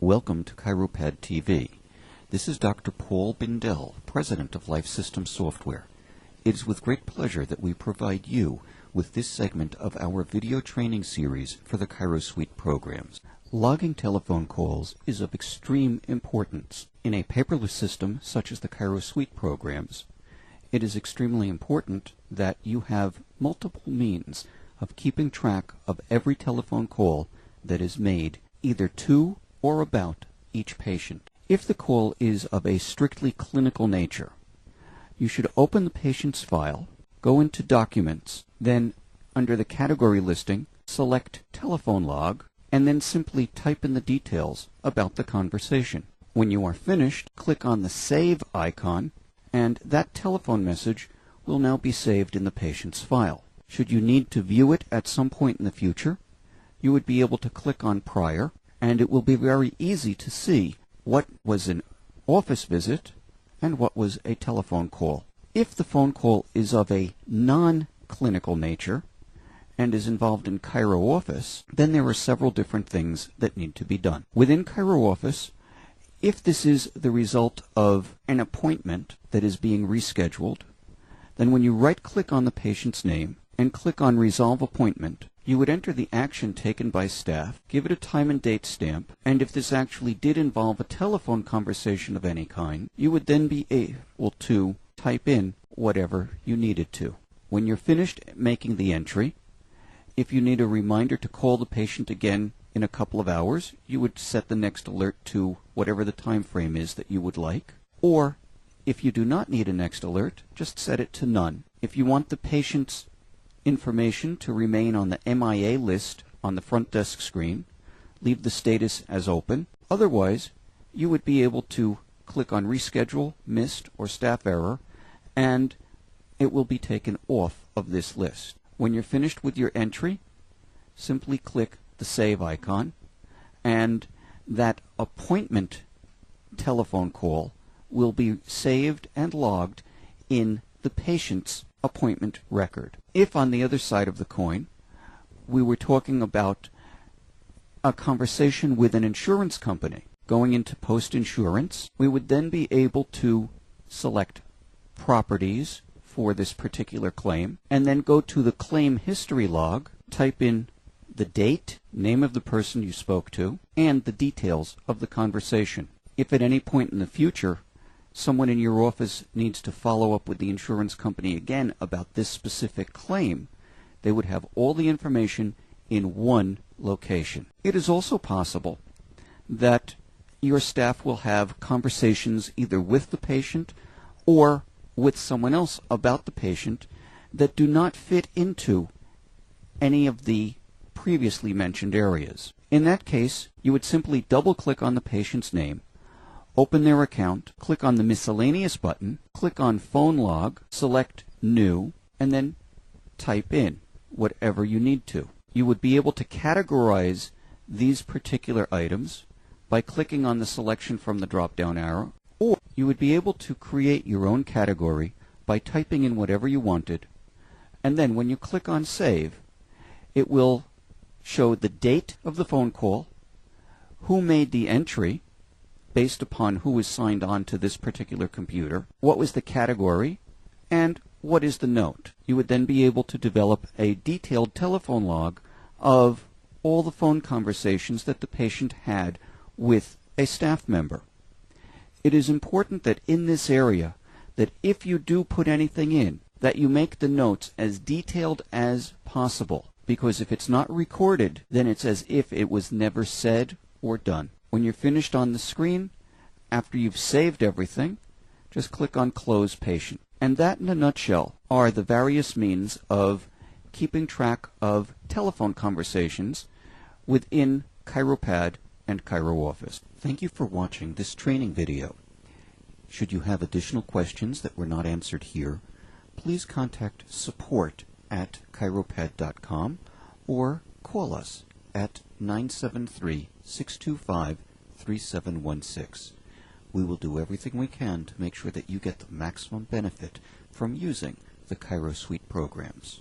Welcome to Chiropad TV. This is Dr. Paul Bindell, President of Life Systems Software. It is with great pleasure that we provide you with this segment of our video training series for the ChiroSuite programs. Logging telephone calls is of extreme importance. In a paperless system such as the ChiroSuite programs, it is extremely important that you have multiple means of keeping track of every telephone call that is made either to or about each patient. If the call is of a strictly clinical nature, you should open the patient's file, go into Documents, then under the category listing, select Telephone Log, and then simply type in the details about the conversation. When you are finished, click on the Save icon, and that telephone message will now be saved in the patient's file. Should you need to view it at some point in the future, you would be able to click on Prior, and it will be very easy to see what was an office visit and what was a telephone call. If the phone call is of a non-clinical nature and is involved in ChiroOffice, then there are several different things that need to be done. Within ChiroOffice, if this is the result of an appointment that is being rescheduled, then when you right-click on the patient's name and click on Resolve Appointment, you would enter the action taken by staff, give it a time and date stamp, and if this actually did involve a telephone conversation of any kind, you would then be able to type in whatever you needed to. When you're finished making the entry, if you need a reminder to call the patient again in a couple of hours, you would set the next alert to whatever the time frame is that you would like. Or, if you do not need a next alert, just set it to none. If you want the patient's information to remain on the MIA list on the front desk screen, leave the status as open. Otherwise, you would be able to click on Reschedule, Missed, or Staff Error, and it will be taken off of this list. When you're finished with your entry, simply click the Save icon, and that appointment telephone call will be saved and logged in the patient's appointment record. If on the other side of the coin, we were talking about a conversation with an insurance company going into post-insurance, we would then be able to select properties for this particular claim, and then go to the claim history log, type in the date, name of the person you spoke to, and the details of the conversation. If at any point in the future someone in your office needs to follow up with the insurance company again about this specific claim, they would have all the information in one location. It is also possible that your staff will have conversations either with the patient or with someone else about the patient that do not fit into any of the previously mentioned areas. In that case, you would simply double-click on the patient's name, open their account, click on the Miscellaneous button, click on Phone Log, select New, and then type in whatever you need to. You would be able to categorize these particular items by clicking on the selection from the drop-down arrow, or you would be able to create your own category by typing in whatever you wanted, and then when you click on Save, it will show the date of the phone call, who made the entry, based upon who was signed on to this particular computer, what was the category, and what is the note. You would then be able to develop a detailed telephone log of all the phone conversations that the patient had with a staff member. It is important that in this area, that if you do put anything in, that you make the notes as detailed as possible, because if it's not recorded, then it's as if it was never said or done. When you're finished on the screen, after you've saved everything, just click on Close Patient. And that, in a nutshell, are the various means of keeping track of telephone conversations within Chiropad and ChiroOffice. Thank you for watching this training video. Should you have additional questions that were not answered here, please contact support@chiropad.com or call us at 973-625-3716. We will do everything we can to make sure that you get the maximum benefit from using the ChiroSuite programs.